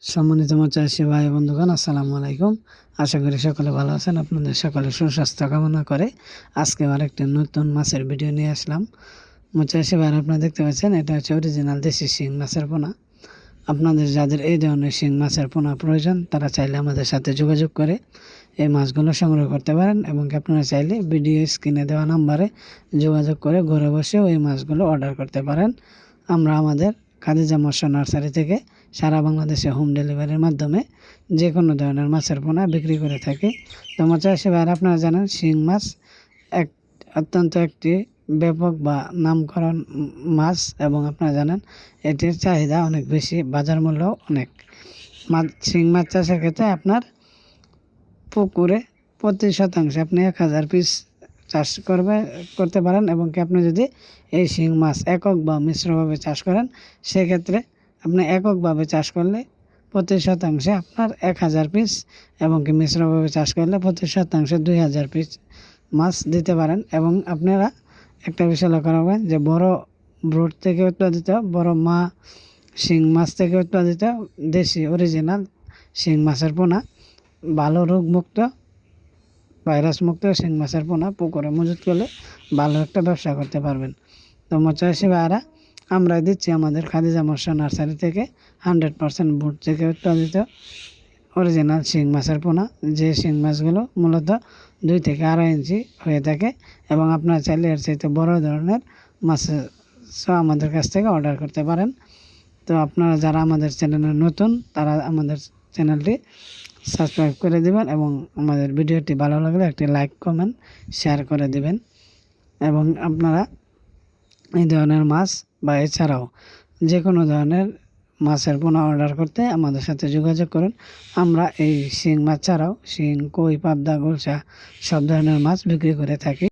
সম্মানিত চাষি ভাই বন্ধুগণ, আসসালামু আলাইকুম। আশা করি সকলে ভালো আছেন। আপনাদের সকলে সুস্বাস্থ্য কামনা করে আজকে আরেকটি নতুন মাছের ভিডিও নিয়ে আসলাম। চাষি ভাই, আপনারা দেখতে পাচ্ছেন, এটা হচ্ছে অরিজিনাল দেশি শিং মাছের পোনা। আপনাদের যাদের এই ধরনের শিং মাছের পোনা প্রয়োজন, তারা চাইলে আমাদের সাথে যোগাযোগ করে এই মাছগুলো সংগ্রহ করতে পারেন এবং আপনারা চাইলে ভিডিও স্ক্রিনে দেওয়া নাম্বারে যোগাযোগ করে ঘরে বসেও এই মাছগুলো অর্ডার করতে পারেন। আমরা আমাদের খাদিজা মৎস্য নার্সারি থেকে সারা বাংলাদেশে হোম ডেলিভারির মাধ্যমে যে কোনো ধরনের মাছের পোনা বিক্রি করে থাকি। তো চাষি ভাইয়েরা, আপনারা জানেন শিং মাছ অত্যন্ত একটি ব্যাপক বা নামকরণ মাছ এবং আপনারা জানেন এটির চাহিদা অনেক বেশি, বাজার মূল্য অনেক। শিং মাছ চাষের ক্ষেত্রে আপনার পুকুরে প্রতি শতাংশে আপনি 1000 পিস চাষ করতে পারেন এবং আপনি যদি এই শিং মাছ একক বা মিশ্রভাবে চাষ করেন, সেক্ষেত্রে আপনি এককভাবে চাষ করলে প্রতি শতাংশে আপনার 1000 পিস এবং মিশ্রভাবে চাষ করলে প্রতি শতাংশে 2000 পিস মাছ দিতে পারেন। এবং আপনারা একটা বিষয় লক্ষ্য রাখবেন যে বড় ব্রুড থেকে উৎপাদিত, বড় মা শিং মাছ থেকে উৎপাদিত দেশি অরিজিনাল শিং মাছের পোনা, ভালো রোগমুক্ত ভাইরাস মুক্ত শিং মাছের পোনা পুকুরে মজুত করলে ভালো একটা ব্যবসা করতে পারবেন। তো চাষি ভাইয়েরা, আমরা দিচ্ছি আমাদের খাদিজা মৎস্য নার্সারি থেকে 100% বুট থেকে উৎপাদিত অরিজিনাল শিং মাছের পোনা, যে শিং মাছগুলো মূলত 2 থেকে 2.5 ইঞ্চি হয়ে থাকে এবং আপনারা চাইলে এর চাইতে বড় ধরনের মাছ আমাদের কাছ থেকে অর্ডার করতে পারেন। তো আপনারা যারা আমাদের চ্যানেলে নতুন, তারা আমাদের চ্যানেলটি সাবস্ক্রাইব করে দিবেন এবং আমাদের ভিডিওটি ভালো লাগলে একটি লাইক, কমেন্ট, শেয়ার করে দিবেন। এবং আপনারা এই ধরনের মাছ বা এছাড়াও যে কোনো ধরনের মাছের পোনা অর্ডার করতে আমাদের সাথে যোগাযোগ করুন। আমরা এই শিং মাছ ছাড়াও শিং, কই, পাবদা, গুলশা সব ধরনের মাছ বিক্রি করে থাকি।